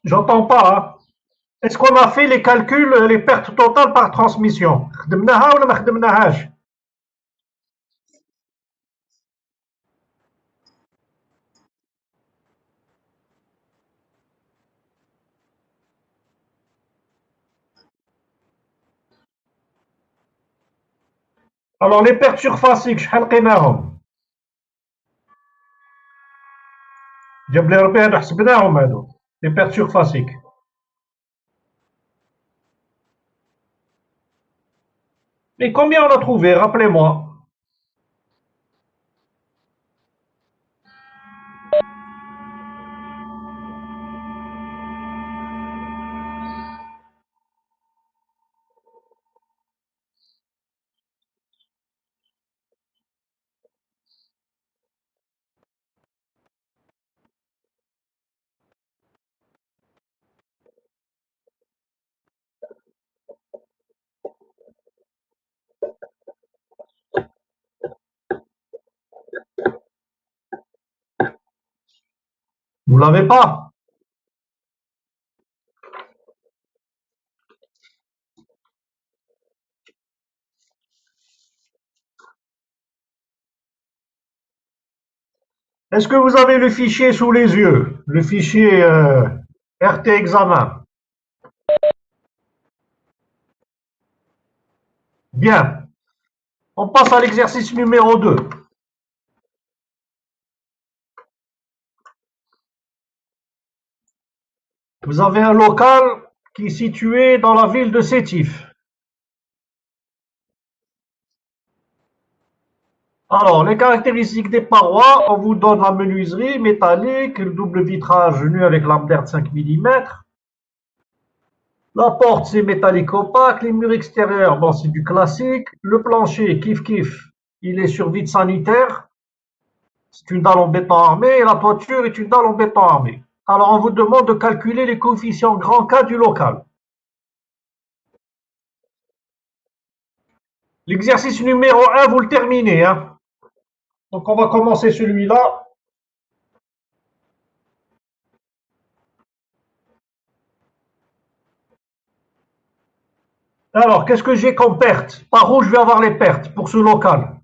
J'entends pas, hein. Est-ce qu'on a fait les calculs, les pertes totales par transmission? خدمناها ولا ما خدمناهاش؟ Alors les pertes surfaciques شحال لقيناهم؟ جاب لي ربي هادو حسبناهم هادو. Les pertes surfaciques. Et combien on a trouvé? Rappelez-moi. Vous l'avez pas? Est-ce que vous avez le fichier sous les yeux? Le fichier RT examen. Bien. On passe à l'exercice numéro 2. Vous avez un local qui est situé dans la ville de Sétif. Alors, les caractéristiques des parois, on vous donne la menuiserie métallique, le double vitrage nu avec lame d'air de 5 mm. La porte, c'est métallique opaque. Les murs extérieurs, bon, c'est du classique. Le plancher, kiff kiff, il est sur vide sanitaire. C'est une dalle en béton armé et la toiture est une dalle en béton armé. Alors, on vous demande de calculer les coefficients grand K du local. L'exercice numéro 1, vous le terminez, hein. Donc, on va commencer celui-là. Alors, qu'est-ce que j'ai comme perte? Par où je vais avoir les pertes pour ce local?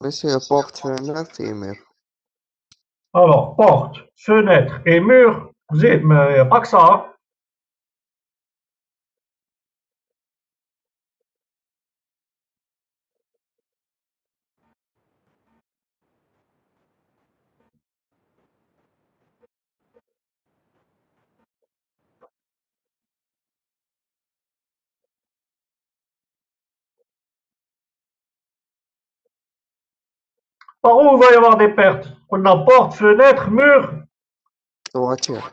C'est porte, fenêtre et mur. Alors, porte, fenêtre et mur, vous êtes, mais il n'y a pas que ça, hein. Par où il va y avoir des pertes? On a porte, fenêtre, mur, Toiture,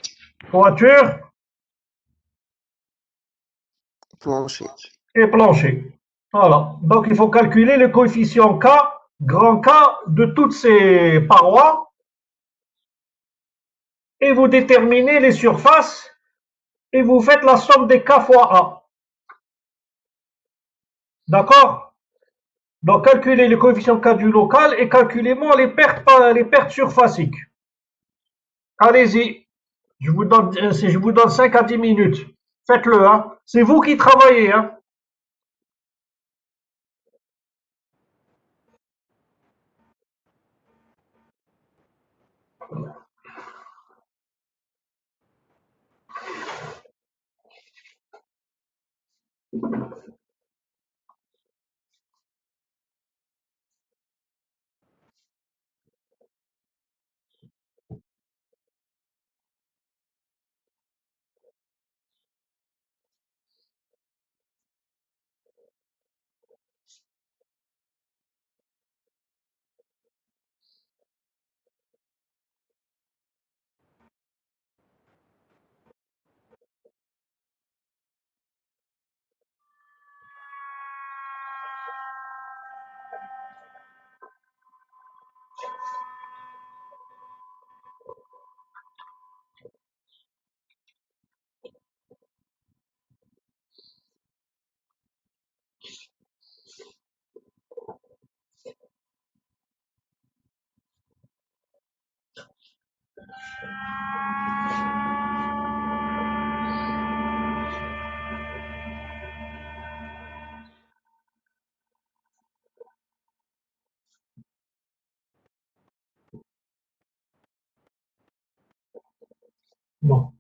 toiture plancher. et plancher. Voilà. Donc, il faut calculer le coefficient K, grand K, de toutes ces parois et vous déterminez les surfaces et vous faites la somme des K fois A. D'accord? Donc, calculez le coefficient K du local et calculez-moi les pertes surfaciques. Allez-y. Je vous donne 5 à 10 minutes. Faites-le, hein. C'est vous qui travaillez, hein. Non.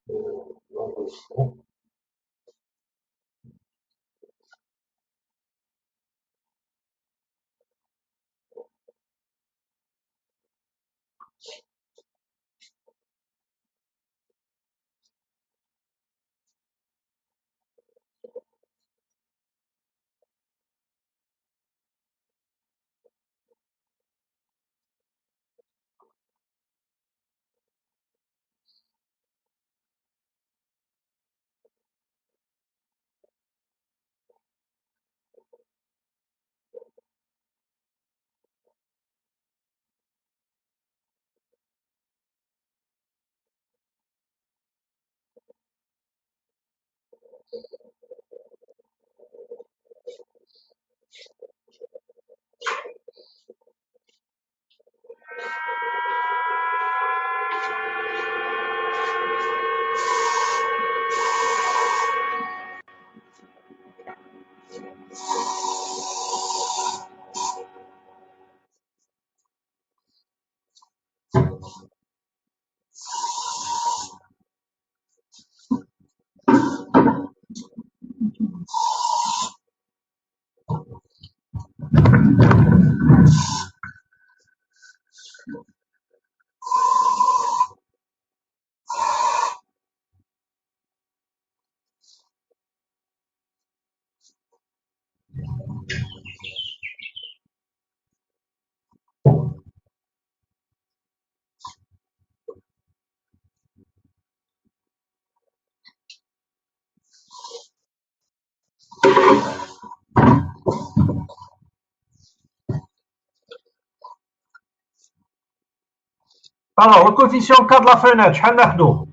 Alors, le coefficient K de la fenêtre, شحال ناخدو؟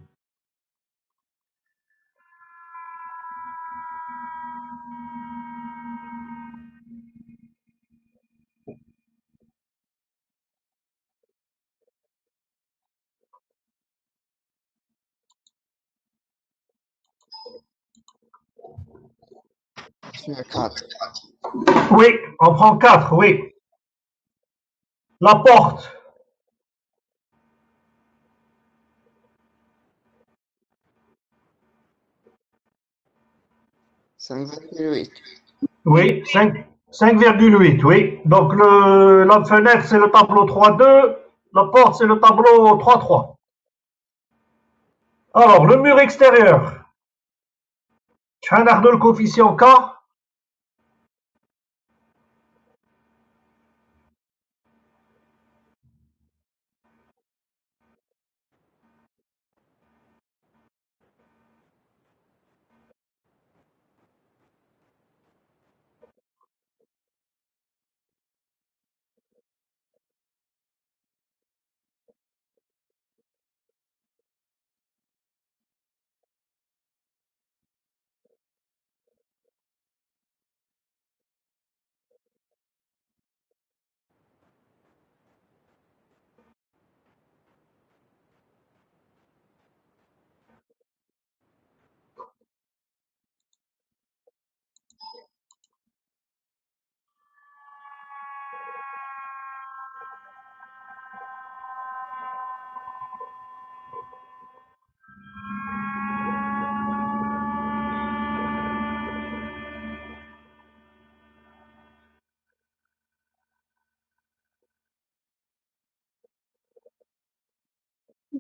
Sur 4. Oui, on prend 4, oui. La porte, 5,8. oui, 5,8, oui. Donc la fenêtre, c'est le tableau 3,2. La porte, c'est le tableau 3,3. Alors, le mur extérieur, شحال ناخدو le coefficient K?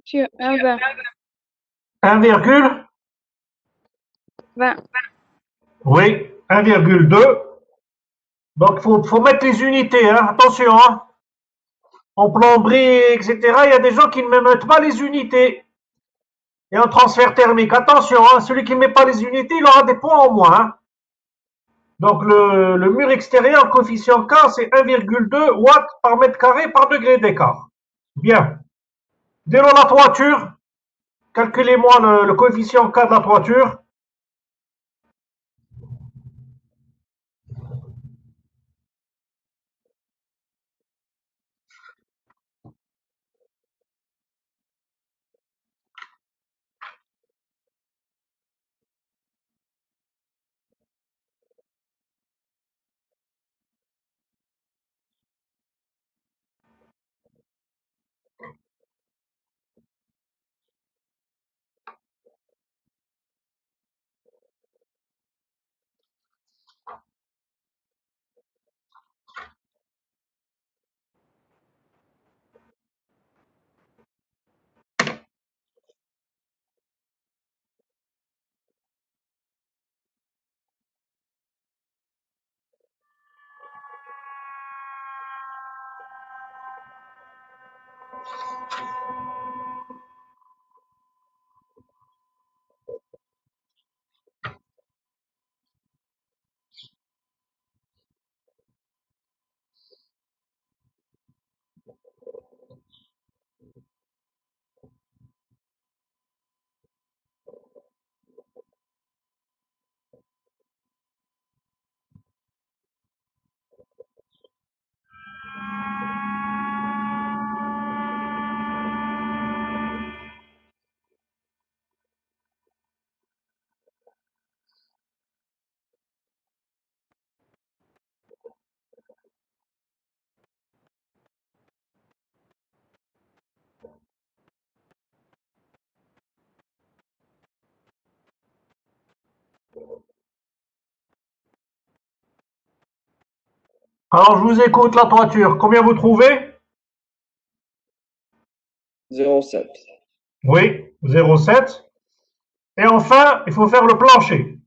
Sur 1,20. 1, 20. oui, 1,2. Donc, faut mettre les unités, hein. Attention, hein. En plomberie, etc., il y a des gens qui ne mettent pas les unités. Et en transfert thermique, attention, hein, celui qui ne met pas les unités, il aura des points en moins, hein. Donc, le mur extérieur, coefficient K, c'est 1,2 watts par mètre carré par degré d'écart. Bien. Dès la toiture, calculez-moi le coefficient K de la toiture. Alors, je vous écoute la toiture. Combien vous trouvez? 0,7. Oui, 0,7. Et enfin, il faut faire le plancher.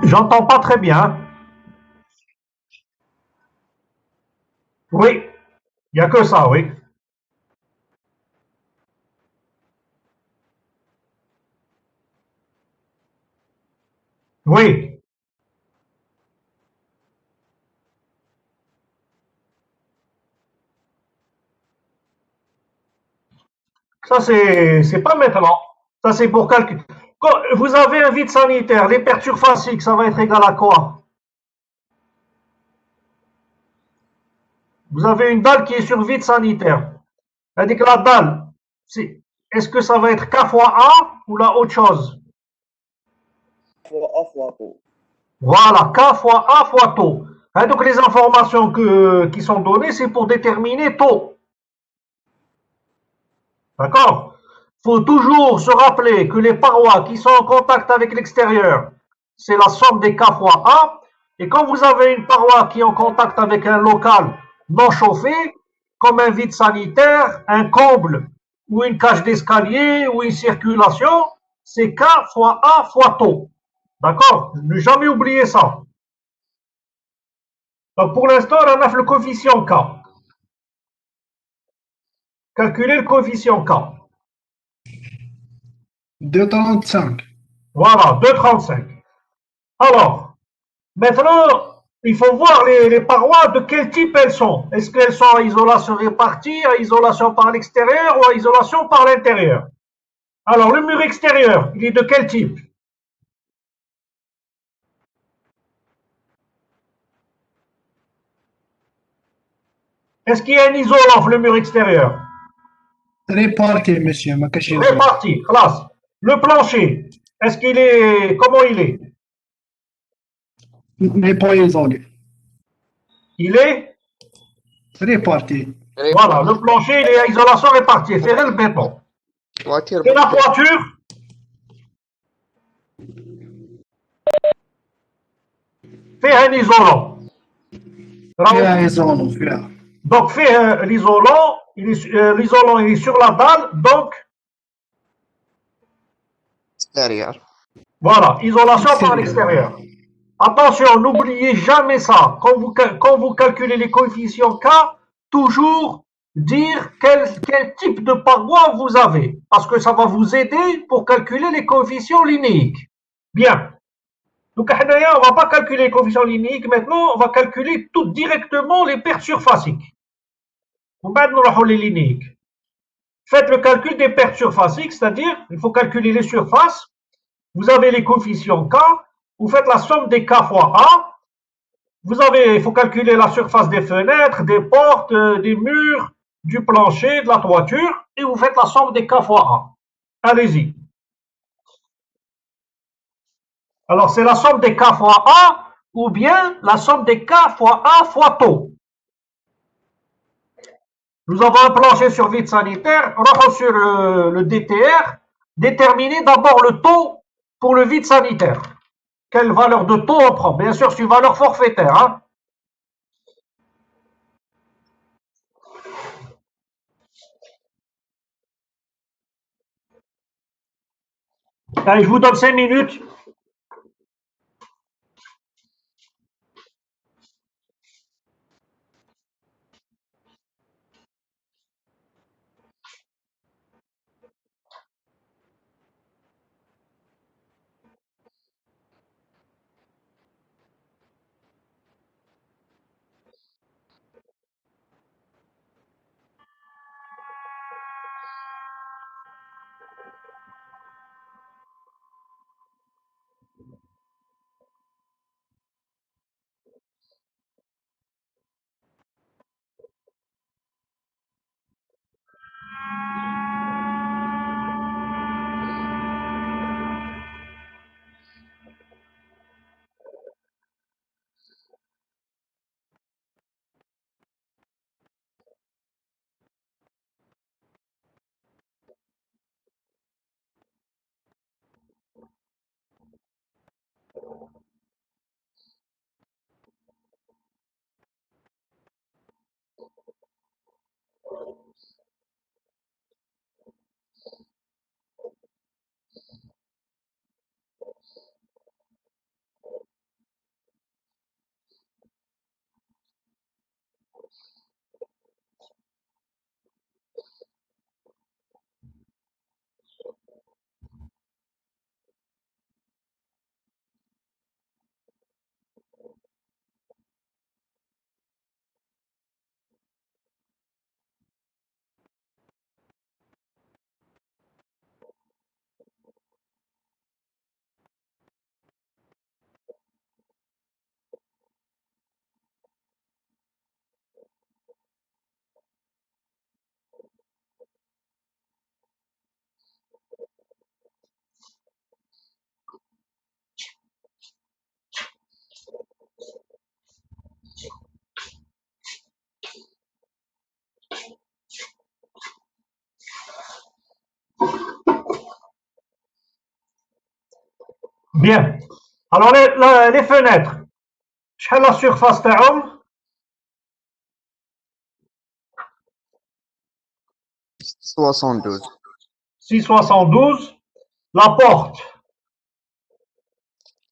J'entends pas très bien. Oui, il n'y a que ça, oui. Oui, ça c'est pas maintenant. Ça c'est pour calculer. Quand vous avez un vide sanitaire, l'épaisseur facique, ça va être égal à quoi? Vous avez une dalle qui est sur vide sanitaire. C'est-à-dire que la dalle, est-ce que ça va être K fois A ou la autre chose? Fois A fois taux. Voilà, K fois A fois taux. Hein, donc les informations qui sont données, c'est pour déterminer taux. D'accord? Il faut toujours se rappeler que les parois qui sont en contact avec l'extérieur, c'est la somme des K fois A. Et quand vous avez une paroi qui est en contact avec un local non chauffé, comme un vide sanitaire, un comble, ou une cage d'escalier, ou une circulation, c'est K fois A fois taux. D'accord? Ne jamais oublier ça. Donc pour l'instant, on a fait le coefficient K. Calculer le coefficient K. 2,35. Voilà, 2,35. Alors, maintenant, il faut voir les parois, de quel type elles sont. Est-ce qu'elles sont à isolation répartie, à isolation par l'extérieur ou à isolation par l'intérieur? Alors, le mur extérieur, il est de quel type? Est-ce qu'il y a un isolant sur le mur extérieur? Réparti, monsieur, ما كاينش يزول. Réparti, classe. Le plancher, est-ce qu'il est, comment il est? Mais pas isolé. Il est, Réparti. voilà, le plancher, il est à isolation répartie, c'est le béton. Voiture Et la toiture, fait un isolant. فيها يزولو فيها. Donc, fait l'isolant, l'isolant il est sur la dalle, donc extérieur. voilà, isolation par l'extérieur. Attention, n'oubliez jamais ça. Quand vous calculez les coefficients K, toujours dire quel type de paroi vous avez, parce que ça va vous aider pour calculer les coefficients linéiques. Bien. Donc, on ne va pas calculer les coefficients linéiques maintenant, on va calculer tout directement les pertes surfaciques. On va nous les linéiques. Faites le calcul des pertes surfaciques, c'est-à-dire, il faut calculer les surfaces. Vous avez les coefficients K, vous faites la somme des K fois A. Il faut calculer la surface des fenêtres, des portes, des murs, du plancher, de la toiture, et vous faites la somme des K fois A. Allez-y. Alors, c'est la somme des K fois A, ou bien la somme des K fois A fois taux. Nous avons un plancher sur vide sanitaire, sur le DTR, déterminez d'abord le taux pour le vide sanitaire. Quelle valeur de taux on prend? Bien sûr, c'est une valeur forfaitaire. Hein. Allez, je vous donne 5 minutes. Bien. Alors, les fenêtres. Quelle est la surface تاعهم 72. 672. La porte.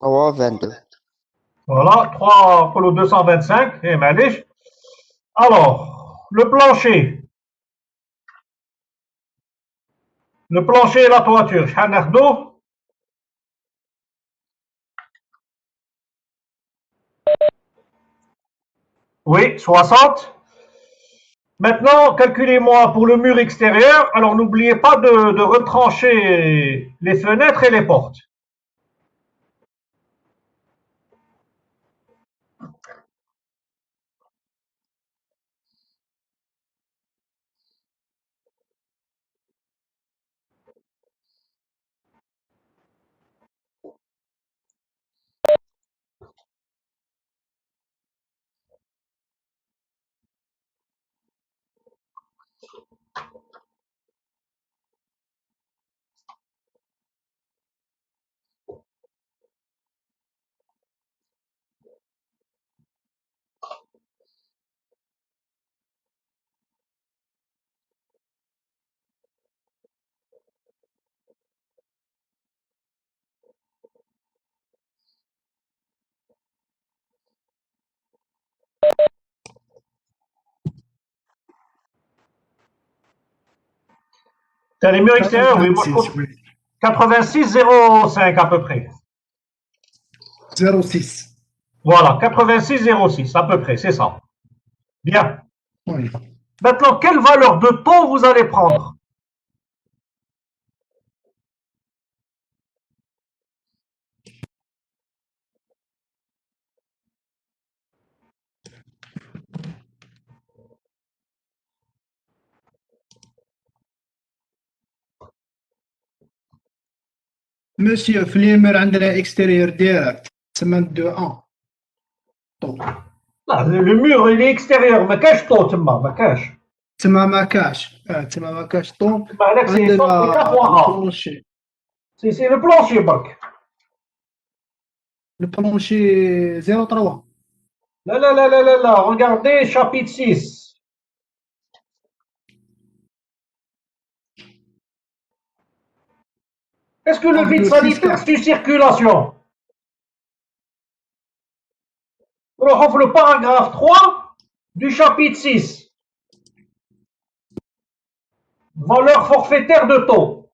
322. Voilà, 3 pour le 225. Et معليش. Alors, le plancher. Le plancher et la toiture. شحال ناخدو Oui, 60. Maintenant, calculez-moi pour le mur extérieur. Alors, n'oubliez pas de retrancher les fenêtres et les portes. T'as les murs extérieurs, oui, moi je compte 86,05 à peu près. 06. Voilà, 86,06 à peu près, c'est ça. Bien. Oui. Maintenant, quelle valeur de taux vous allez prendre? Monsieur, في اليمين عندنا اكستيريور ديريكت تسمى 2-1 طوب لا le mur il est extérieur ما كاش طو ما كاش تسمى ما كاش طوب تما هذاك سي صوت كافوا البلونشي سي لو بلونشي برك البلونشي 0-3 لا regardez chapitre 6. Est-ce que le vide sanitaire c'est une circulation? On ouvre le paragraphe 3 du chapitre 6. Valeur forfaitaire de taux.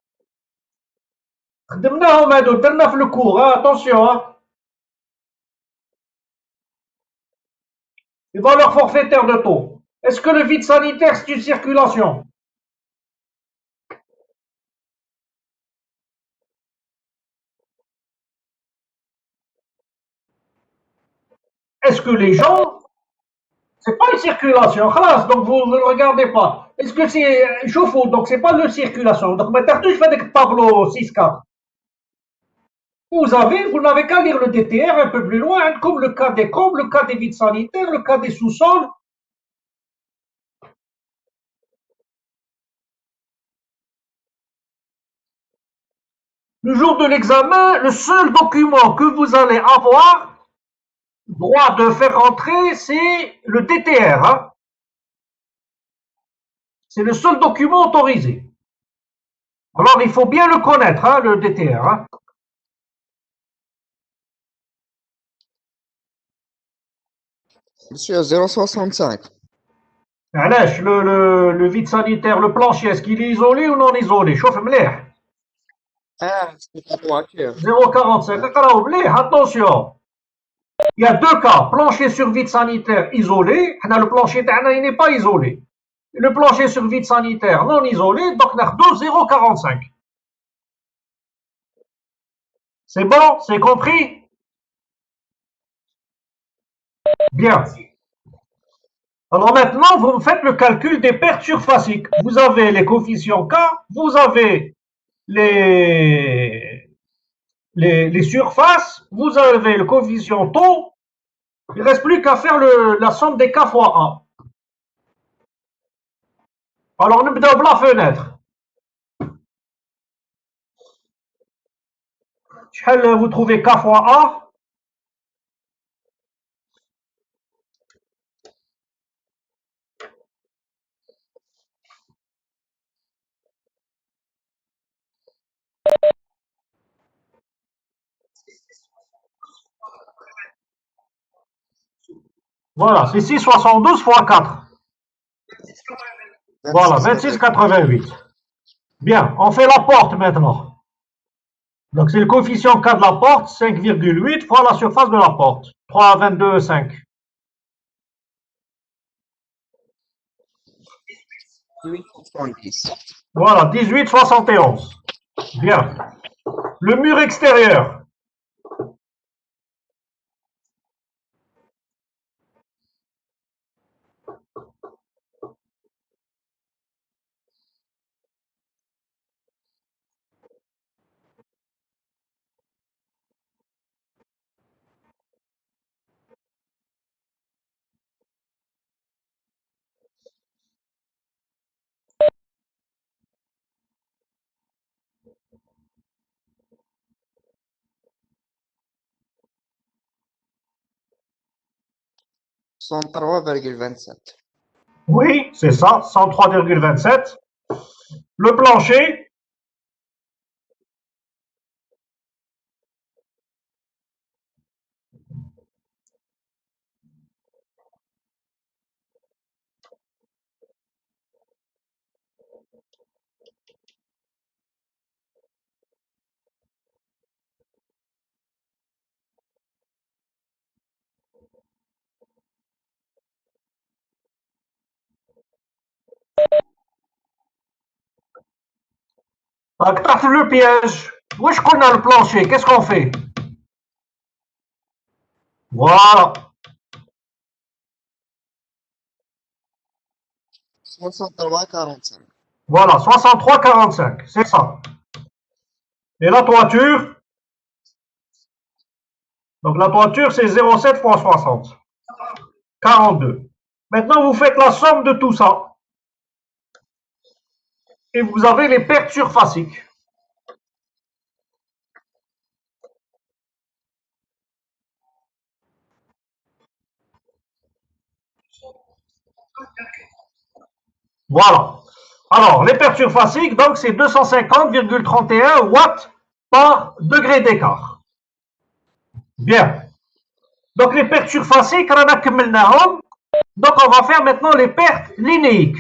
خدمناهم هادو درنا في الكور attention. Les valeurs forfaitaires de taux. Est-ce que le vide sanitaire c'est une circulation? Est-ce que les gens, c'est pas une circulation, خلاص, donc vous ne regardez pas. Est-ce que c'est chauffe-eau, donc c'est pas une circulation. Donc maintenant, je fais des tableaux 6-4. Vous n'avez qu'à lire le DTR un peu plus loin, comme le cas des combles, le cas des vides sanitaires, le cas des sous-sols. Le jour de l'examen, le seul document que vous allez avoir droit de faire rentrer, c'est le DTR. Hein. C'est le seul document autorisé. Alors, il faut bien le connaître, hein, le DTR. Hein. Monsieur, 0,65. علاش le vide sanitaire, le plancher, est-ce qu'il est isolé ou non isolé? شوف مليح. C'est pas voiture. 0,45. اقراو مليح, attention. Il y a deux cas, plancher sur vide sanitaire isolé. Le plancher تاعنا il n'est pas isolé. Le plancher sur vide sanitaire non isolé, donc ناخدو 0,45. C'est bon? C'est compris? Bien. Alors maintenant, vous faites le calcul des pertes surfaciques. Vous avez les coefficients K, vous avez les surfaces, vous avez le coefficient taux. Il ne reste plus qu'à faire la somme des K fois A. Alors, nous avons la fenêtre. Vous trouvez K fois A? Voilà, c'est 6,72 fois 4. Voilà, 26,88. Bien, on fait la porte maintenant. Donc, c'est le coefficient K de la porte, 5,8 fois la surface de la porte, 3,22,5. 18,70. Voilà, 18,71. Bien. Le mur extérieur. Oui, c'est ça, 103,27. Le plancher. Tape le piège. Où est-ce qu'on a le plancher? Qu'est-ce qu'on fait? Voilà. 63,45. Voilà, 63,45. C'est ça. Et la toiture? Donc la toiture, c'est 0,7 fois 60. 42. Maintenant, vous faites la somme de tout ça. Et vous avez les pertes surfaciques. Voilà. Alors, les pertes surfaciques, donc, c'est 250,31 watts par degré d'écart. Bien. Donc, les pertes surfaciques, donc, on va faire maintenant les pertes linéiques.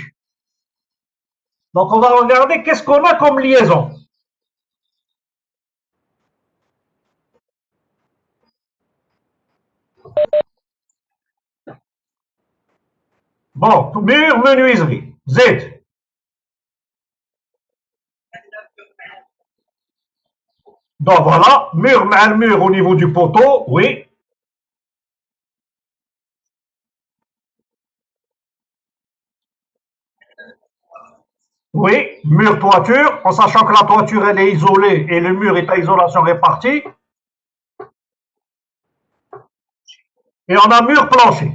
Donc, on va regarder qu'est-ce qu'on a comme liaison. Bon, mur, menuiserie. Z. Donc, voilà, mur au niveau du poteau, oui. Oui, mur toiture, en sachant que la toiture elle est isolée et le mur est à isolation répartie. Et on a mur plancher.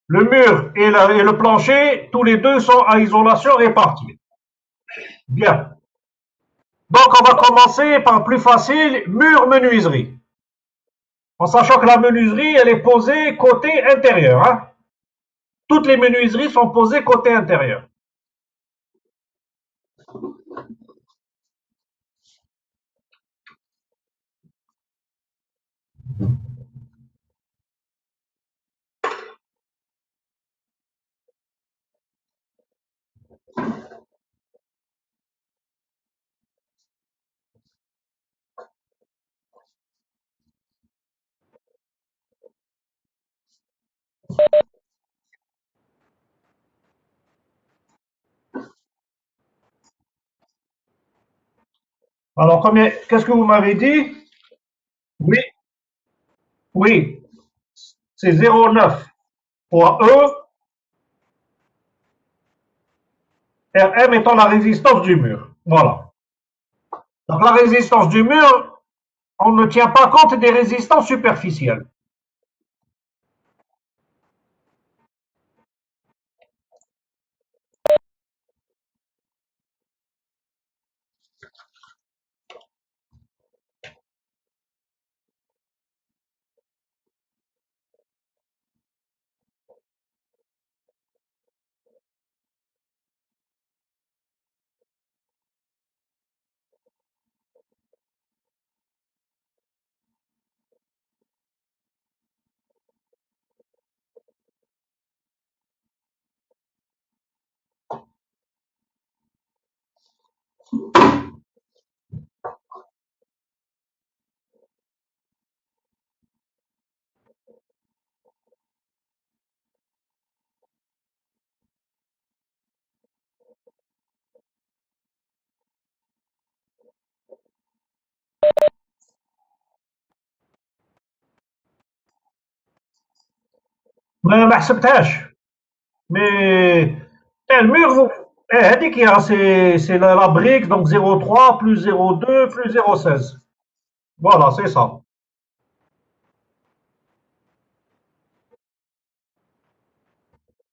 Le mur et le plancher, tous les deux sont à isolation répartie. Bien. Donc on va commencer par le plus facile, mur menuiserie. En sachant que la menuiserie, elle est posée côté intérieur. Hein. Toutes les menuiseries sont posées côté intérieur. Alors, qu'est-ce que vous m'avez dit? Oui, oui, c'est 0,9 fois E, Rm étant la résistance du mur. Voilà. Donc la résistance du mur, on ne tient pas compte des résistances superficielles. ما حسبتهاش mais le mur c'est la brique donc 0,3 plus 0,2 plus 0,16 voilà c'est ça.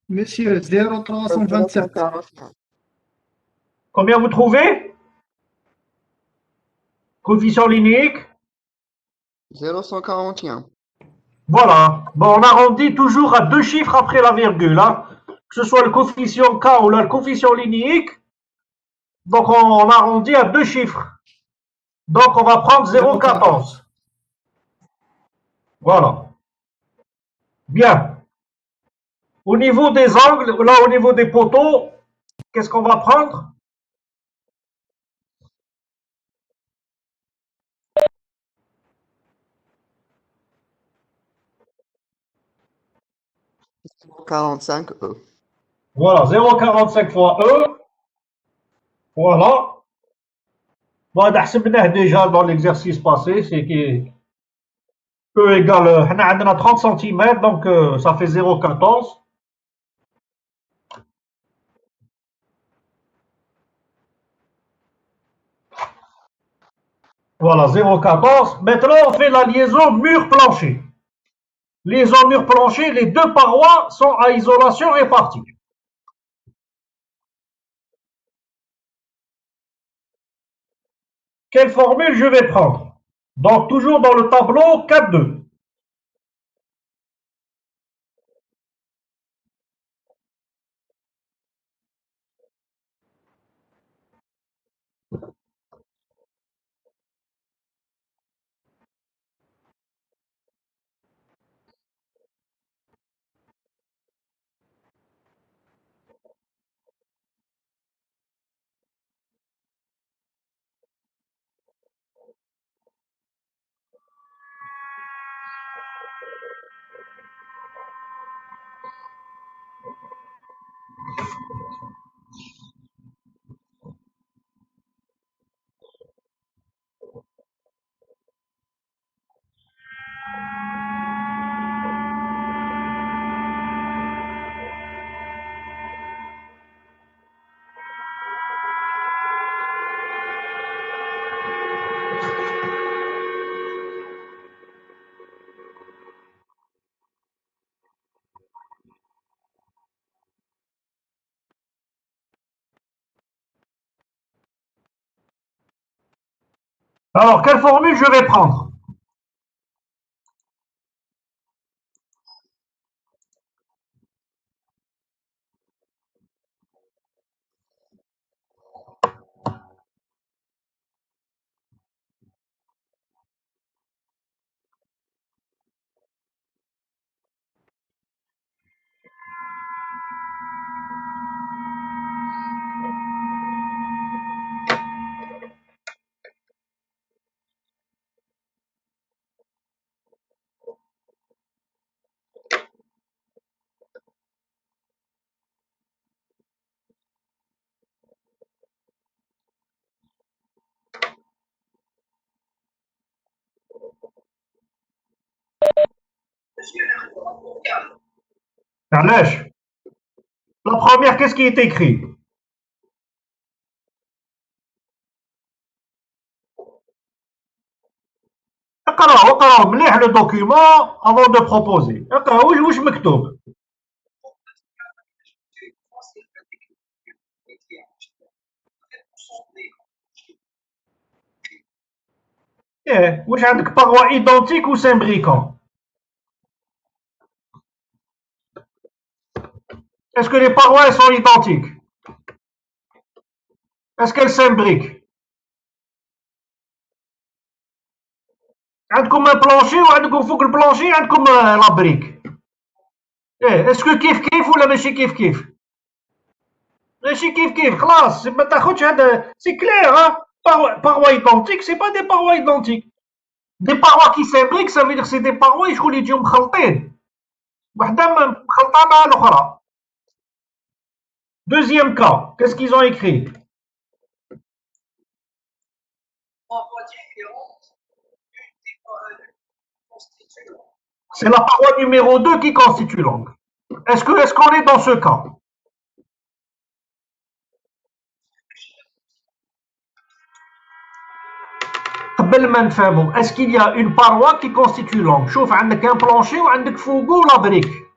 Monsieur, 0,327. 0,141. Combien vous trouvez? Coefficient linéique? 0,141. Voilà. Bon, on arrondit toujours à deux chiffres après la virgule. Hein. Que ce soit le coefficient K ou le coefficient linéique. Donc, on arrondit à deux chiffres. Donc, on va prendre 0,14. Voilà. Bien. Au niveau des angles, là, au niveau des poteaux, qu'est-ce qu'on va prendre? €45. Voilà, 0,45 fois E. Voilà. Bon, on a déjà dans l'exercice passé, c'est que E égale, on a 30 cm, donc ça fait 0,14. Voilà, 0,14. Maintenant, on fait la liaison mur-plancher. Liaison mur-plancher, les deux parois sont à isolation répartie. Quelle formule je vais prendre? Donc, toujours dans le tableau 4,2. Alors, quelle formule je vais prendre? علاش؟ La première, qu'est-ce qui est écrit? اقرأ مليح le document avant de proposer. اقرأ واش مكتوب. واش عندك parois identiques ou s'imbriquant? Est-ce que les parois elles sont identiques? Est-ce qu'elles s'imbriquent? عندكم un plancher وعندكم فوق البلانشي عندكم la brique. est-ce que كيف كيف ولا ماشي كيف كيف؟ ماشي كيف كيف خلاص ما تاخدش هذا c'est clair hein. Parois identiques c'est pas des parois identiques. Des parois qui s'imbriquent ça veut dire c'est des parois شكون يجيو مخلطين. وحده مخلطة مع الأخرى. Deuxième cas, qu'est-ce qu'ils ont écrit? C'est la paroi numéro 2 qui constitue l'angle. Est-ce qu'on est dans ce cas? Est-ce qu'il y a une paroi qui constitue l'angle? شوف عندك un plancher وعندك فوقه la brique.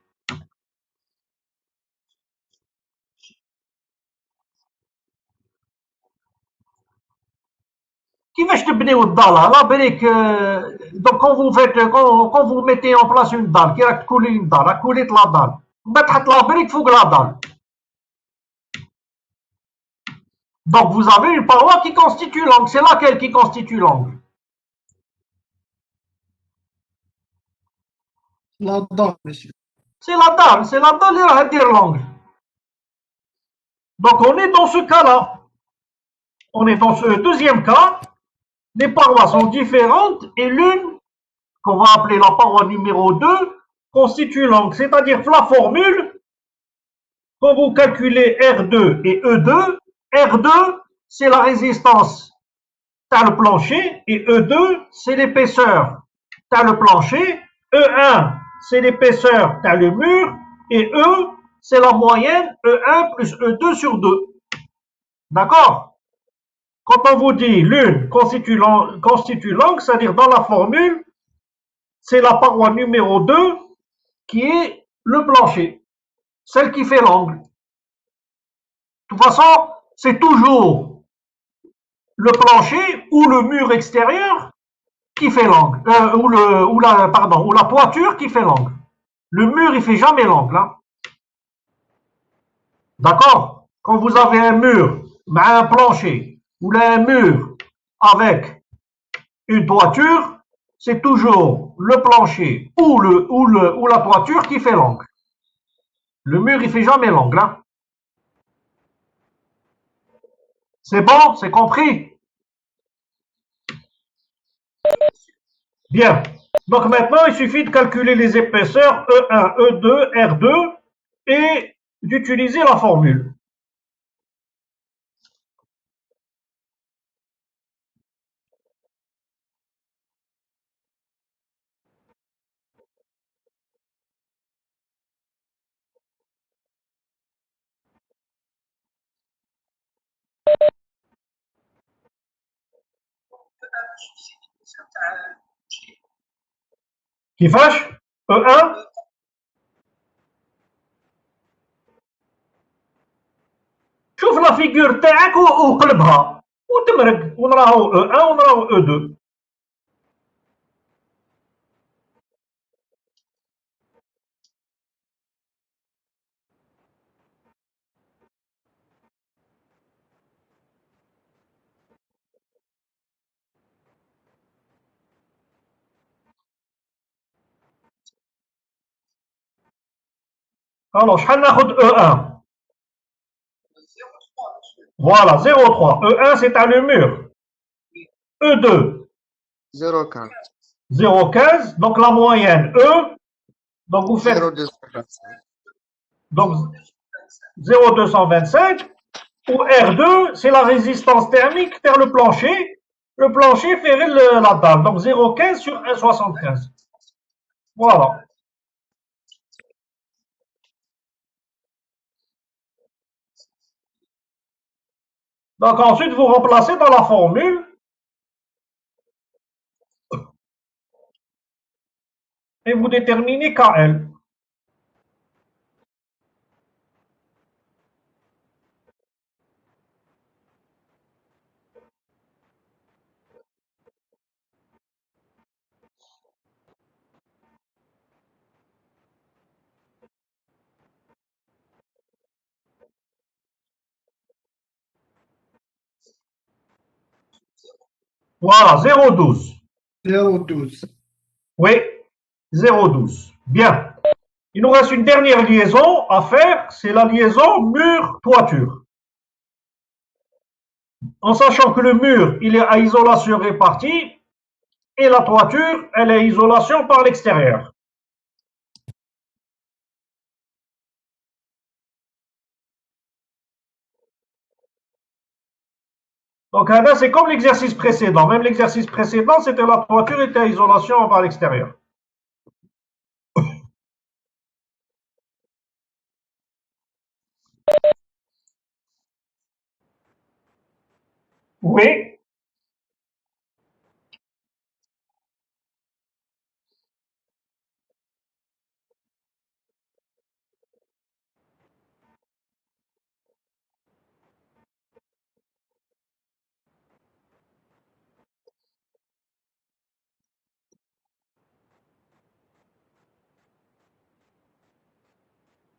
كيفاش تبنيو الدار لا بريك دونك كون فو ميتي اون بلاس اون دار كي راك تكولي اون دار راك كوليت لا دار من بعد تحط لا بريك فوق لا دار دونك vous avez une paroi qui constitue l'angle c'est laquelle qui constitue l'angle La dalle, monsieur. c'est la dalle اللي راح دير l'angle donc on est dans ce cas là on est dans ce deuxième cas les parois sont différentes et l'une qu'on va appeler la paroi numéro 2 constitue l'angle c'est-à-dire que la formule quand vous calculez R2 et E2, R2 c'est la résistance t'as le plancher et E2 c'est l'épaisseur t'as le plancher, E1 c'est l'épaisseur t'as le mur et E c'est la moyenne E1 plus E2 sur 2. D'accord? quand on vous dit l'une constitue l'angle, c'est-à-dire dans la formule, c'est la paroi numéro 2 qui est le plancher, celle qui fait l'angle. De toute façon, c'est toujours le plancher ou le mur extérieur qui fait l'angle, ou la toiture qui fait l'angle. Le mur, il fait jamais l'angle. Hein. D'accord? Quand vous avez un mur, un plancher, ou un mur avec une toiture, c'est toujours le plancher ou la toiture qui fait l'angle. Le mur, il fait jamais l'angle. Hein. C'est bon? C'est compris? Bien. Donc maintenant, il suffit de calculer les épaisseurs E1, E2, R2 et d'utiliser la formule. كيفاش؟ E1 شوف لا فيغور تاعك وقلبها ودمرك ونراهو E1 ونراهو E2. Alors شحال ناخذ E1. Voilà, 0,3. E1 c'est à le mur. E2 0,15. 0,15. Donc la moyenne E. Donc vous faites 0,225. donc 0,225. Ou R2, c'est la résistance thermique vers le plancher. Le plancher fait la dalle. Donc 0,15 sur 1,75. Voilà. Donc ensuite, vous remplacez dans la formule. Et vous déterminez KL. Voilà, 0,12. 0,12. Oui, 0,12. Bien. Il nous reste une dernière liaison à faire, c'est la liaison mur-toiture. En sachant que le mur, il est à isolation répartie et la toiture, elle est à isolation par l'extérieur. Donc, c'est comme l'exercice précédent. Même l'exercice précédent, c'était la toiture était à isolation par l'extérieur. Oui.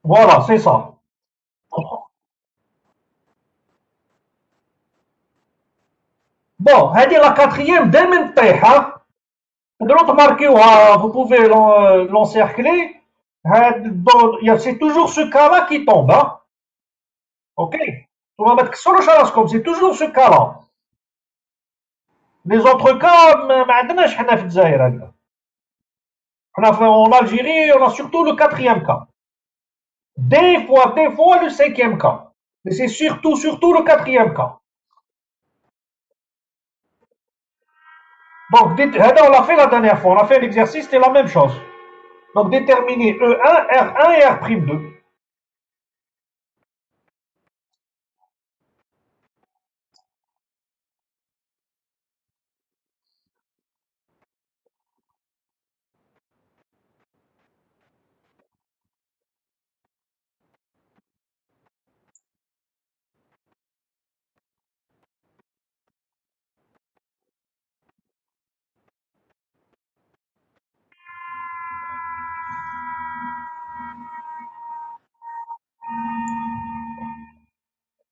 Voilà, c'est ça. Bon, هذه la quatrième dès من طيحة. تقدروا تماركيوها, vous pouvez l'encercler. C'est toujours ce cas-là qui tombe. Hein? Ok? ما تكسروش راسكم, c'est toujours ce cas-là. Les autres cas, ما عندناش حنا في الجزائر هكذا. حنا en Algérie, on a surtout le quatrième cas. Des fois le cinquième cas. Mais c'est surtout le quatrième cas. Donc, on l'a fait la dernière fois. On a fait l'exercice, c'était la même chose. Donc, déterminer E1, R1 et R'2.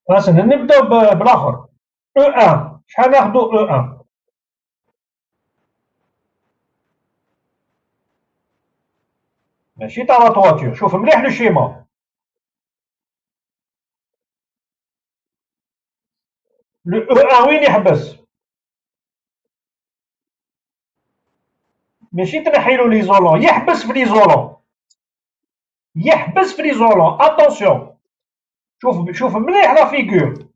مثلا نبداو بالاخر E1 شحال ناخذوا E1 ماشي تاع لا تواتور شوف مليح لو شيما لو E1 وين يحبس ماشي تنحيلو ليزولون يحبس في ليزولون يحبس في ليزولون اتونسيون شوف مليح لا فيغور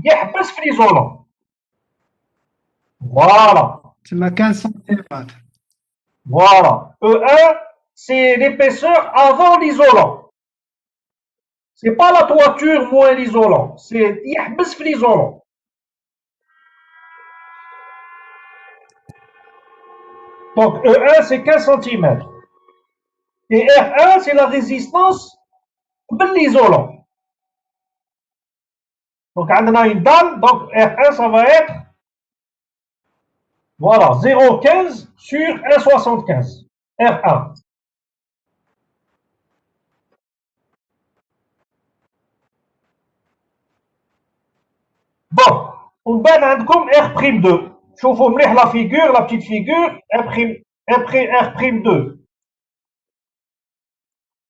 يحبس في ليزولون فوالا تما كان سنتيمتر. Voilà. E1, c'est l'épaisseur avant l'isolant. C'est pas la toiture moins l'isolant. C'est يحبس في l'isolant. Donc E1, c'est 15 cm. Et R1, c'est la résistance de l'isolant. Donc on a une dalle. Donc R1, ça va être voilà 0,15 sur 1,75. R1. Bon, on va عندكم R'2. شوفوا مليح la figure, la petite figure, R'2.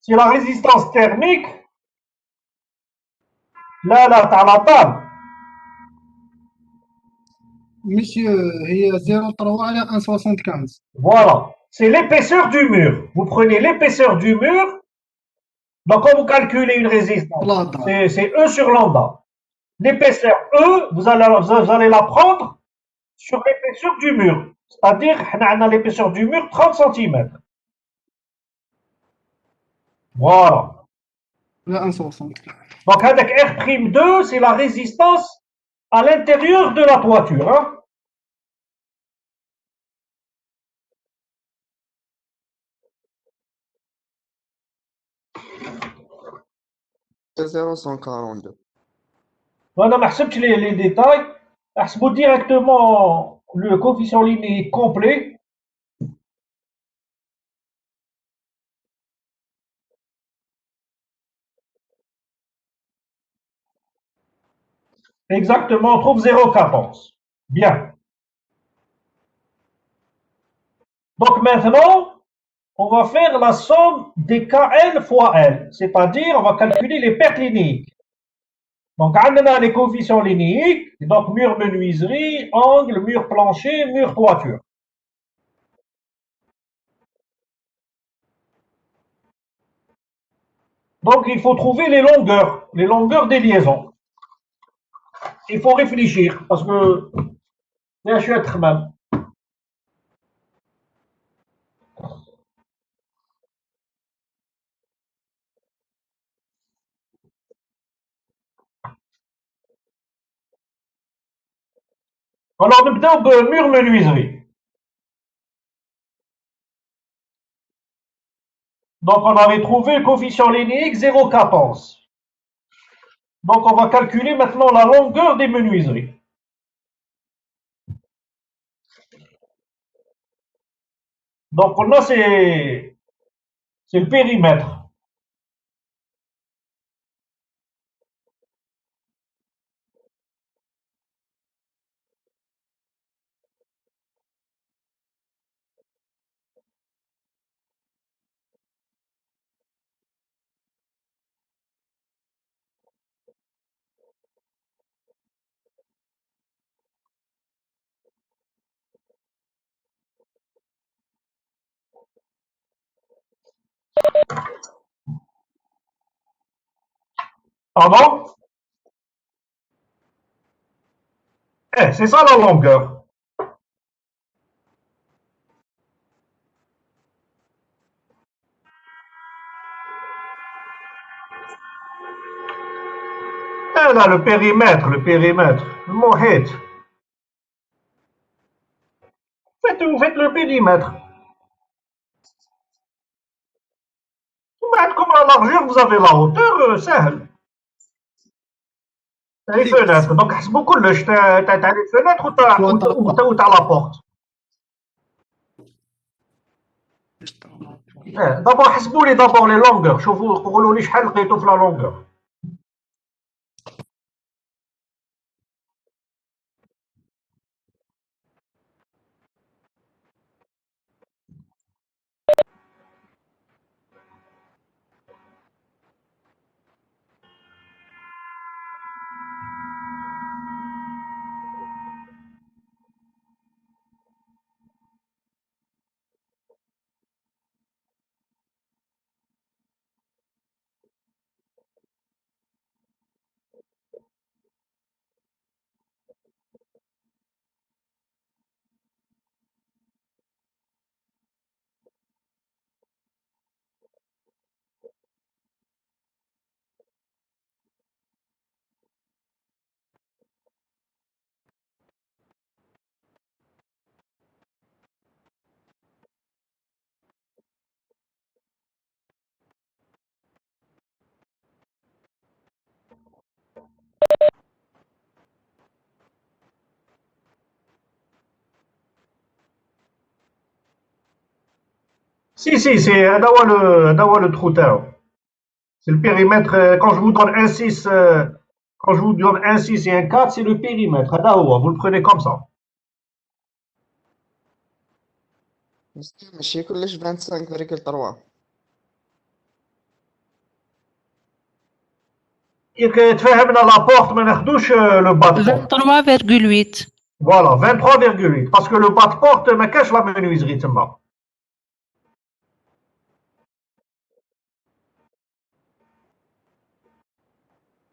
C'est la résistance thermique. لا تاع la table. مسيو هي 0,3 على 1,75. Voilà. C'est l'épaisseur du mur. Vous prenez l'épaisseur du mur. Donc, quand vous calculez une résistance, Lambda. c'est E sur lambda. L'épaisseur E, vous allez la prendre sur l'épaisseur du mur. C'est-à-dire, on a l'épaisseur du mur 30 cm. Voilà. على 1,75. Donc, avec R'2, c'est la résistance à l'intérieur de la toiture. Hein? C'est 0,142. Voilà, ما حسبتش les détails. احسبوا directement le coefficient linéaire complet. Exactement, on trouve 0,14. Bien. Donc maintenant, on va faire la somme des KL fois L, c'est-à-dire on va calculer les pertes linéiques. Donc on a les coefficients linéiques, donc mur menuiserie, angle, mur plancher, mur toiture. Donc il faut trouver les longueurs des liaisons. Il faut réfléchir parce que là je suis être même. Alors نبداو بمur menuiserie. Donc on avait trouvé le coefficient linéique 0,14. Donc on va calculer maintenant la longueur des menuiseries. Donc on a c'est le périmètre. Pardon? C'est ça la longueur. Là, le périmètre. Le mohit. Vous faites le périmètre. Comme la largeur, vous avez la hauteur, سهل. Les fenêtres. Donc, حسبوا كلش تاع les fenêtres ou تاع la porte. D'abord حسبوا لي d'abord les longueurs. شوفوا قولوا لي شحال لقيتوا في la longueur. Si, c'est هذا هو le trou تاعو. C'est le périmètre. Quand je vous donne un 6, quand je vous donne un 6 et un 4, c'est le périmètre. هذا هو. Vous le prenez comme ça. ماشي كلش 25,3. تفهمنا لابورت ما ناخدوش لو بات بورت. 23,8. Voilà, 23,8. Parce que le bas de porte ما كاش لا menuiserie تما.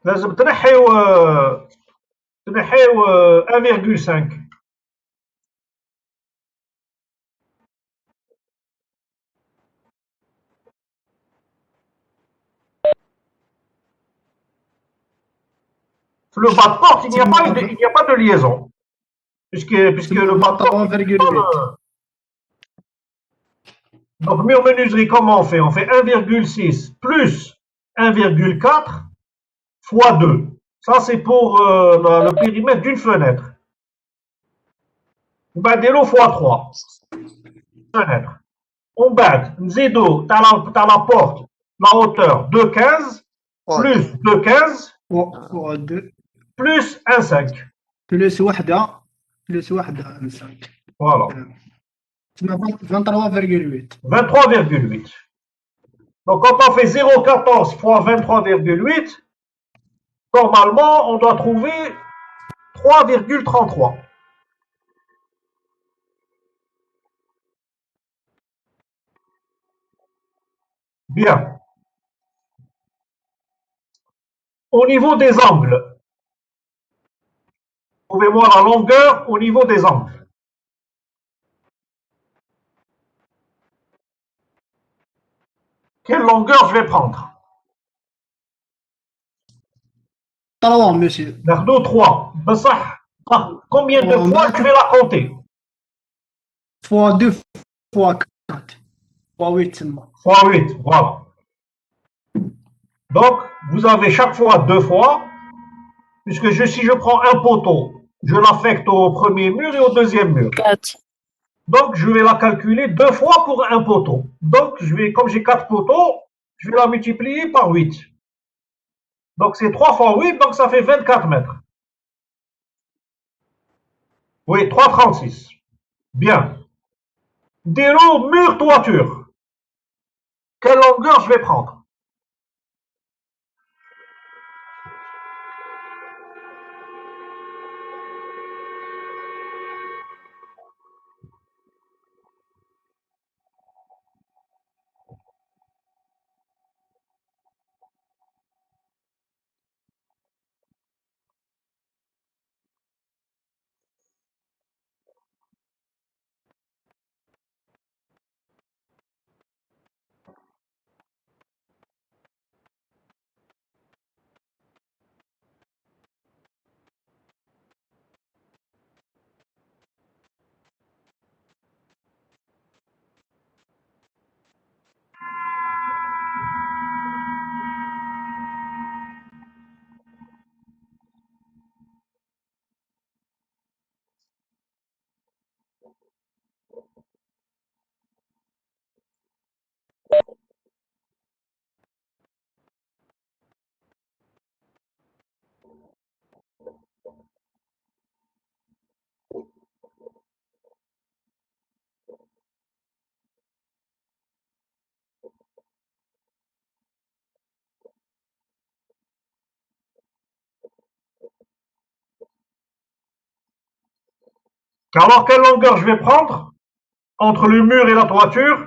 لازم تنحيو 1,5. Le bas de porte, il n'y a pas de liaison. Puisque le bas de porte. 3,8. Donc, mur menuiserie, comment on fait? On fait 1,6 plus 1,4 fois 2. Ça, c'est pour le périmètre d'une fenêtre. Badelo fois 3. Fenêtre. On bat, Nzedo, t'as la porte, la hauteur 2,15 plus 2,15 fois 2 plus 1,5. plus وحدة 5. Voilà. 23,8. 23,8. Donc, quand on fait 0,14 fois 23,8, normalement, on doit trouver 3,33. Bien. Au niveau des angles, trouvez-moi la longueur au niveau des angles. Quelle longueur je vais prendre? 3 monsieur. Nardo 3. Combien de fois je vais la compter? fois 2 fois 4 fois 8 seulement. Fois 8, voilà. Donc, vous avez chaque fois 2 fois, puisque si je prends un poteau, je l'affecte au premier mur et au deuxième mur. 4. Donc, je vais la calculer 2 fois pour un poteau. Donc, comme j'ai 4 poteaux, je vais la multiplier par 8. Donc, c'est 3 fois 8, donc ça fait 24 mètres. Oui, 3,36. Bien. Délo, mur, toiture. Quelle longueur je vais prendre? Alors, quelle longueur je vais prendre entre le mur et la toiture?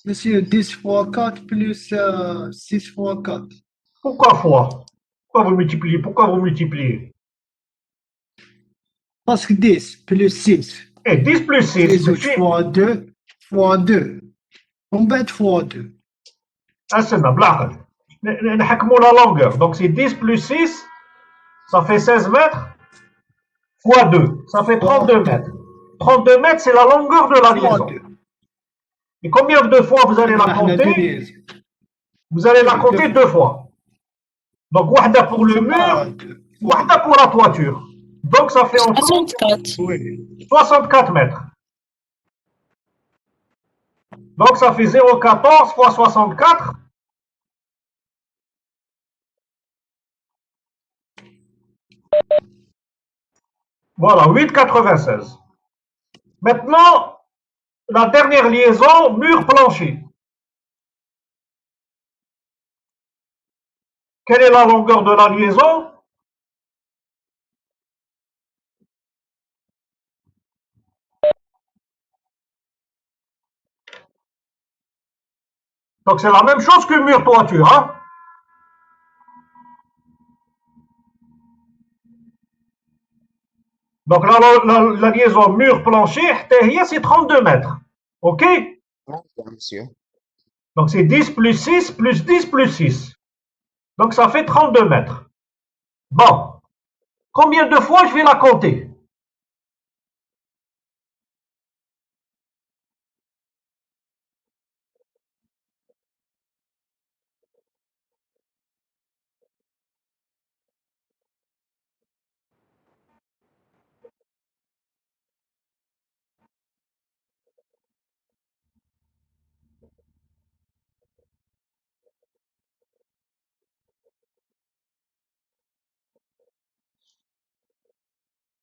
Monsieur, 10 fois 4 plus 6 fois 4. Pourquoi fois? Pourquoi vous multipliez? Pourquoi vous multipliez? Parce que 10 plus 6. Et 10 plus 6, c'est fois 2 fois 2. On bat fois 2. Ah, c'est بالعقل. نحكموا la longueur. Donc c'est 10 plus 6, Ça fait 16 mètres fois 2. Ça fait 32 mètres. 32 mètres, c'est la longueur de la liaison. Et combien de fois vous allez la compter? Vous allez la compter 2 fois. Donc, wahda pour le mur, wahda pour la toiture. Donc, ça fait en tout 64 mètres. Donc, ça fait 0,14 fois 64. Voilà, 8,96. Maintenant, la dernière liaison, mur-plancher. Quelle est la longueur de la liaison? Donc, c'est la même chose que mur-toiture, hein? Donc, la liaison mur-plancher, c'est 32 mètres. OK? monsieur. Donc, c'est 10 plus 6 plus 10 plus 6. Donc, ça fait 32 mètres. Bon. Combien de fois je vais la compter?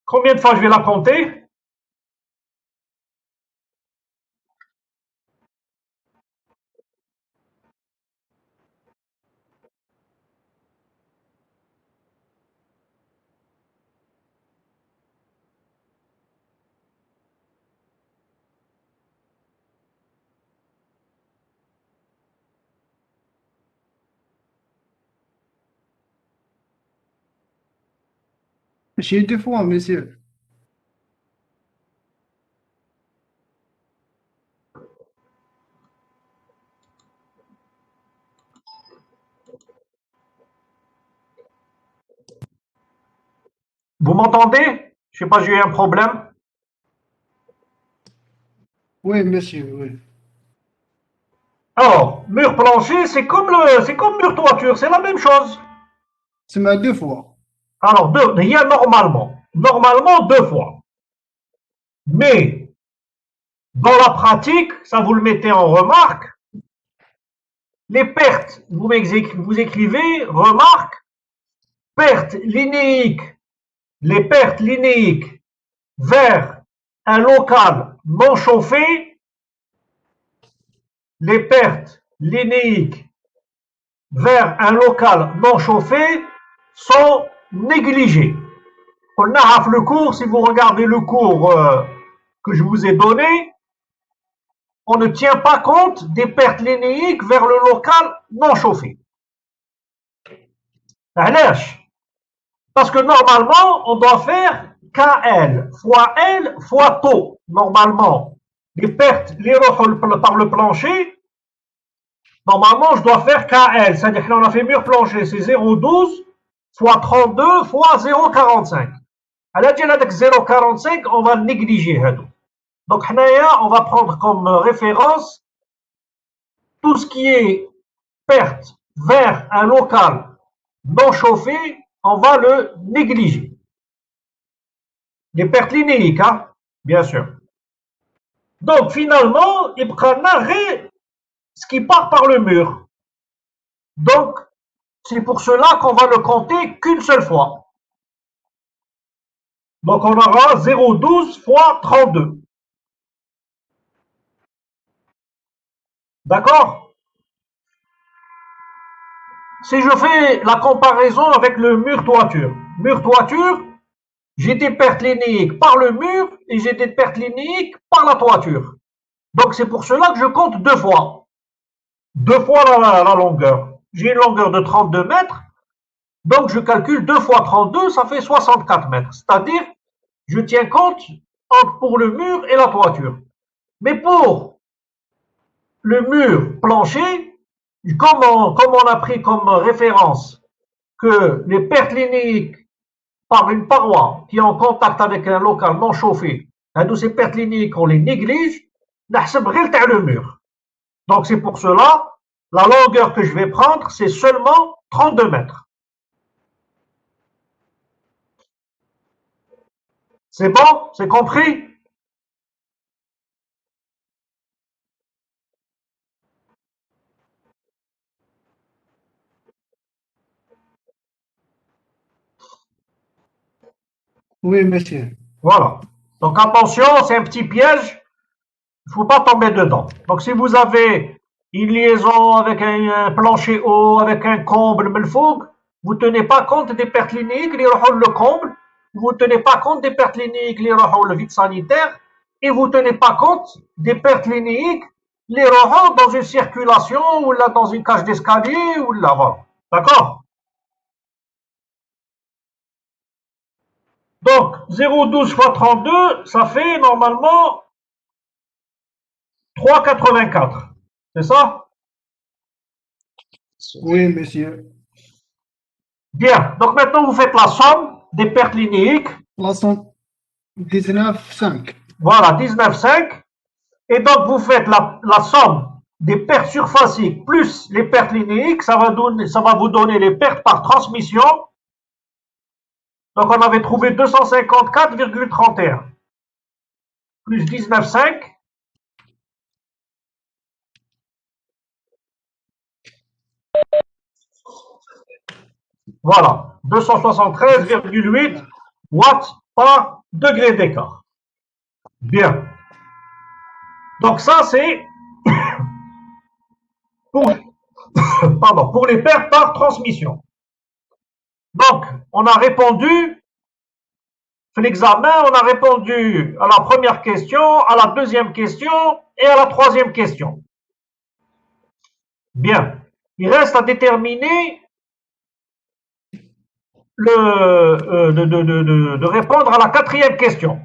Combien de fois je vais la compter? J'ai 2 fois, monsieur. Vous m'entendez? Je sais pas, j'ai eu un problème. Oui, monsieur, oui. Alors, mur plancher, c'est comme mur toiture, c'est la même chose. C'est ma 2 fois. Alors, il y a normalement 2 fois. Mais, dans la pratique, ça vous le mettez en remarque, les pertes, vous écrivez, remarque, pertes linéiques, les pertes linéiques vers un local non chauffé, les pertes linéiques vers un local non chauffé sont négligées. On a le cours, si vous regardez le cours que je vous ai donné, on ne tient pas compte des pertes linéiques vers le local non chauffé. Parce que normalement, on doit faire KL fois L fois taux. Normalement, les pertes, les par le plancher, normalement, je dois faire KL. C'est-à-dire que là, on a fait mur plancher, c'est 0,12 fois 32 fois 0,45. À la dièle avec 0,45, on va négliger. Donc, on va prendre comme référence tout ce qui est perte vers un local non chauffé, on va le négliger. Les pertes linéiques, hein, bien sûr. Donc, finalement, il prend ce qui part par le mur. Donc, c'est pour cela qu'on va ne compter qu'une seule fois. Donc, on aura 0,12 fois 32. D'accord? Si je fais la comparaison avec le mur toiture, j'ai des pertes linéiques par le mur et j'ai des pertes linéiques par la toiture. Donc, c'est pour cela que je compte 2 fois. 2 fois la longueur. J'ai une longueur de 32 mètres. Donc, je calcule 2 fois 32, ça fait 64 mètres. C'est-à-dire, je tiens compte pour le mur et la toiture. Mais pour le mur plancher, comme on a pris comme référence que les pertes linéiques par une paroi qui est en contact avec un local non chauffé, ces pertes linéiques, on les néglige, نحسب غير تاع le mur. Donc c'est pour cela, la longueur que je vais prendre, c'est seulement 32 mètres. C'est bon? C'est compris? Oui, monsieur. Voilà. Donc attention, c'est un petit piège. Il ne faut pas tomber dedans. Donc si vous avez une liaison avec un plancher haut, avec un comble, vous ne tenez pas compte des pertes linéiques, le comble, vous ne tenez pas compte des pertes linéiques, le vide sanitaire, et vous ne tenez pas compte des pertes linéiques, dans une circulation, ou là dans une cage d'escalier, ou là, voilà. D'accord? Donc, 0,12 fois 32, ça fait normalement 3,84. C'est ça? Oui, monsieur. Bien. Donc maintenant, vous faites la somme des pertes linéiques. 19,5. Voilà, 19,5. Et donc, vous faites la somme des pertes surfaciques plus les pertes linéiques. Ça va vous donner les pertes par transmission. Donc, on avait trouvé 254,31 plus 19,5. Voilà, 273,8 watts par degré d'écart. Bien. Donc ça, c'est pour, pour les pertes par transmission. Donc, on a répondu, l'examen, on a répondu à la première question, à la deuxième question et à la troisième question. Bien. Il reste à déterminer de répondre à la quatrième question.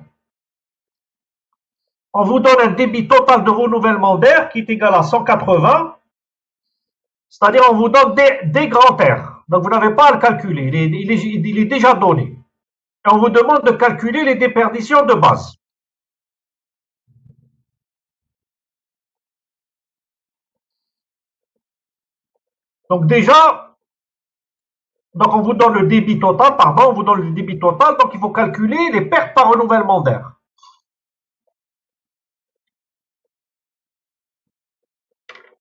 On vous donne un débit total de renouvellement d'air qui est égal à 180, c'est-à-dire on vous donne des grands airs. Donc vous n'avez pas à le calculer, il est déjà donné. Et on vous demande de calculer les déperditions de base. Donc déjà, on vous donne le débit total, donc il faut calculer les pertes par renouvellement d'air.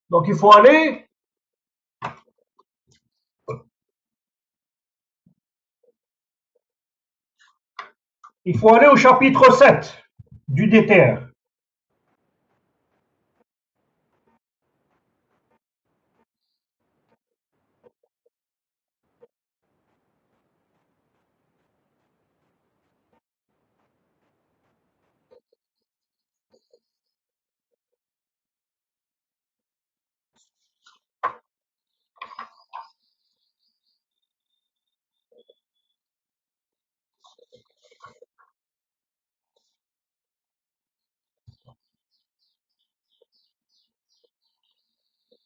Donc il faut aller au chapitre 7 du DTR.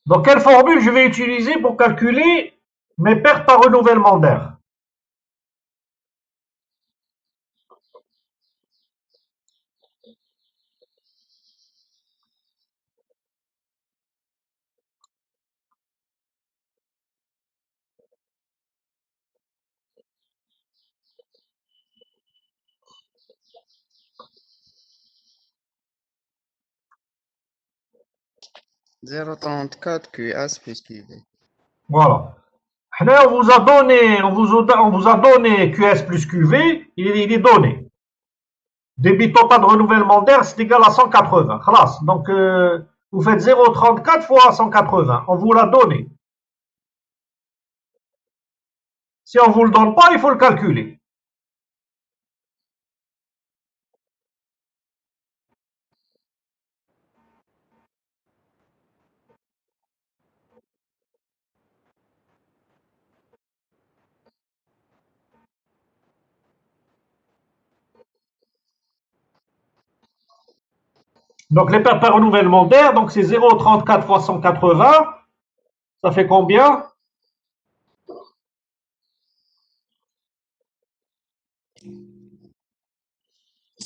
Donc quelle formule je vais utiliser pour calculer mes pertes par renouvellement d'air? Zéro trente-quatre QS plus QV. Voilà. Là, on vous a donné QS plus QV, il est donné. Débit total de renouvellement d'air, c'est égal à 180. Khalas. Donc, vous faites 0,34 fois 180. On vous l'a donné. Si on ne vous le donne pas, il faut le calculer. Donc, les pertes par renouvellement d'air, donc c'est 0,34 fois 180. Ça fait combien?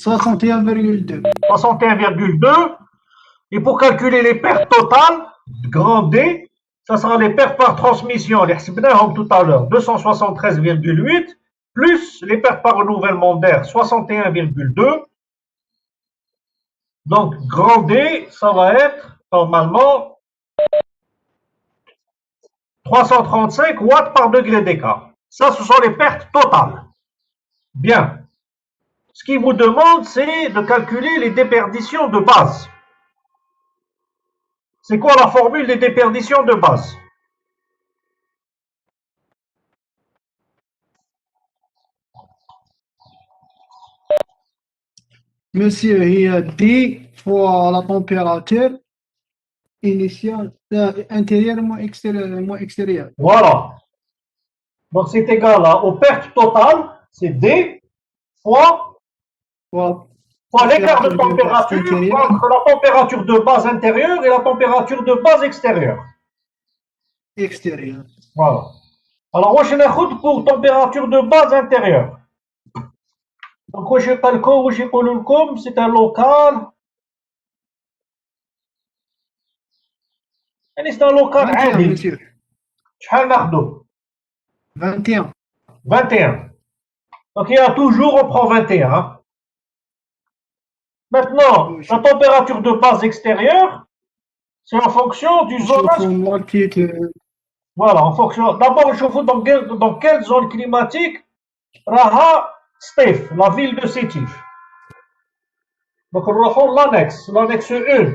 61,2. 61,2. Et pour calculer les pertes totales, grand D, ça sera les pertes par transmission, les حسبناهم tout à l'heure, 273,8, plus les pertes par renouvellement d'air, 61,2. Donc, grand D, ça va être normalement 335 watts par degré d'écart. Ça, ce sont les pertes totales. Bien. Ce qu'il vous demande, c'est de calculer les déperditions de base. C'est quoi la formule des déperditions de base? Monsieur, il y a D fois la température initiale, intérieure moins extérieure. Voilà. Donc, c'est égal aux pertes totales, c'est D fois l'écart de température entre la température de base intérieure et la température de base extérieure. Extérieure. Voilà. Alors, واش ناخذ pour température de base intérieure. Donc, واش يقولوا لكم c'est un local. يعني c'est un local 21, عادي. monsieur. شحال ناخذو؟ 21. 21. Donc, il y a toujours, on prend 21. Hein. Maintenant, la température de base extérieure, c'est en fonction du zonage. Voilà, en fonction. D'abord, je vous dans quelle zone climatique Raha Stef, la ville de Sétif. Donc, on reprend l'annexe 1.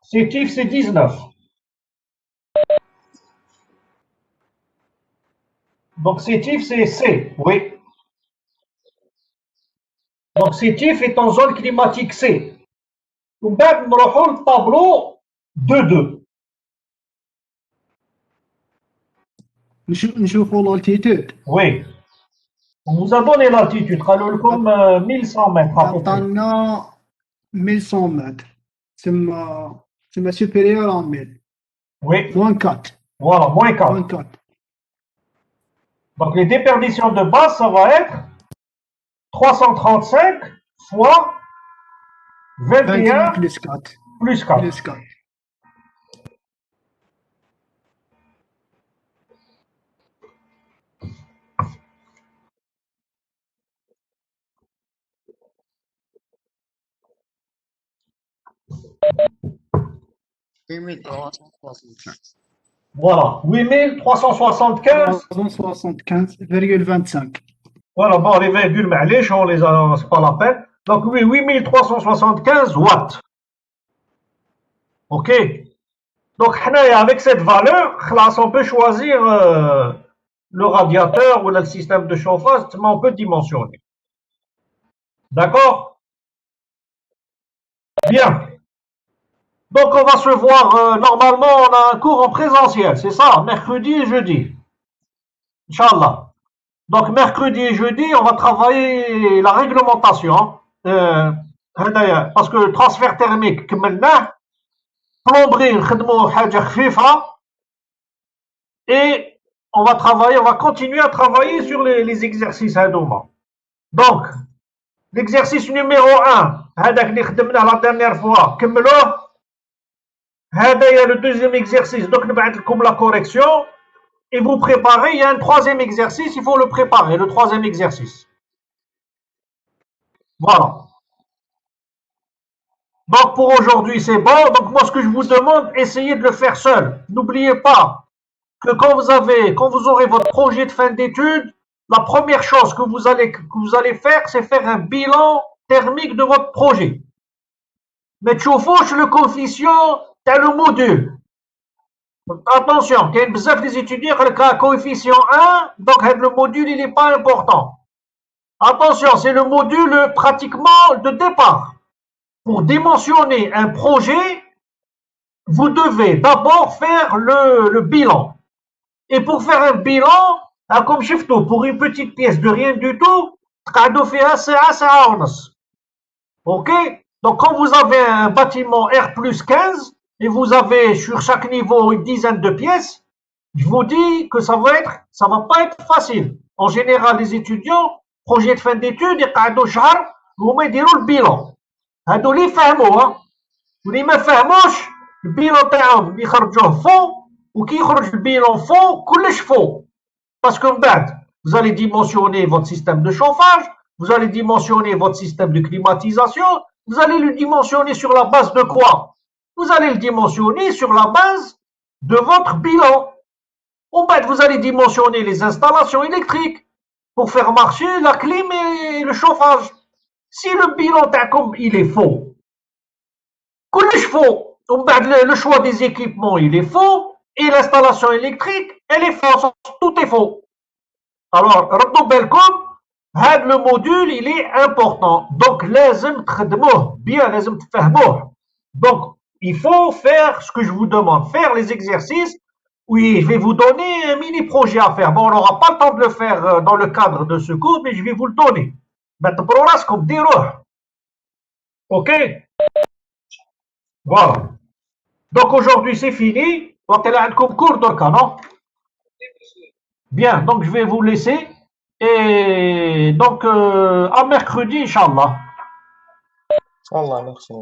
Sétif, c'est 19. Donc, Sétif, c'est C, oui. Donc, Sétif est en zone climatique C. On va le tableau 2-2. نشوفوا l'altitude. Oui. On vous a donné l'altitude. comme 1100 mètres à peu près. عطانا 1100 mètres. C'est supérieur à 1000. Oui. Moins 4. Voilà, moins 4. Moins 4. Donc, les déperditions de base, ça va être 335 fois 21 plus 4. plus 4. Plus 4. Voilà, 8375. 375,25. Voilà, bon, les virgules, معليش, on les a, c'est pas la peine. Donc, oui, 8375 watts. OK. Donc, avec cette valeur, on peut choisir le radiateur ou le système de chauffage, mais on peut dimensionner. D'accord? Bien. Donc, on va se voir, normalement, on a un cours en présentiel, c'est ça, mercredi et jeudi. Inch'Allah. Donc, mercredi et jeudi, on va travailler la réglementation. Parce que le transfert thermique, plomberie, et on va continuer à travailler sur les exercices. Donc, l'exercice numéro 1, la dernière fois, le deuxième exercice, donc nous la correction. Et vous préparez, il y a un troisième exercice, il faut le préparer, le troisième exercice. Voilà. Donc pour aujourd'hui, c'est bon. Donc moi, ce que je vous demande, essayez de le faire seul. N'oubliez pas que quand vous aurez votre projet de fin d'études, la première chose que vous allez faire, c'est faire un bilan thermique de votre projet. Mais tu fauches le coefficient, t'as le module. Attention, il y a besoin des étudiants qui ont un coefficient 1, donc le module il n'est pas important. Attention, c'est le module pratiquement de départ. Pour dimensionner un projet, vous devez d'abord faire le bilan. Et pour faire un bilan, comme chifto, pour une petite pièce de rien du tout, ok? Donc quand vous avez un bâtiment R plus 15, et vous avez sur chaque niveau une dizaine de pièces, je vous dis que ça va pas être facile. En général, les étudiants, projet de fin d'études, يقعدوا شهر وهما يديروا البيلون. هادو اللي فهموها واللي ما فهموش البيلون تاعهم يخرجوه فو وكي يخرج البيلون فو كلش فو. Parce que vous allez dimensionner votre système de chauffage, vous allez dimensionner votre système de climatisation, vous allez le dimensionner sur la base de quoi? Vous allez le dimensionner sur la base de votre bilan. En fait, vous allez dimensionner les installations électriques pour faire marcher la clim et le chauffage. Si le bilan comme il est faux, faux. Le choix des équipements il est faux et l'installation électrique elle est fausse. Tout est faux. Alors, le module il est important. Donc, لازم تخدموه bien, لازم تفهموه. Donc, il faut faire ce que je vous demande, faire les exercices. Oui, je vais vous donner un mini projet à faire. Bon, on n'aura pas le temps de le faire dans le cadre de ce cours, mais je vais vous le donner. Ok? Voilà. Donc aujourd'hui c'est fini. Cours non? Bien, donc je vais vous laisser. Et donc à mercredi, Inch'Allah. Inch'Allah, merci.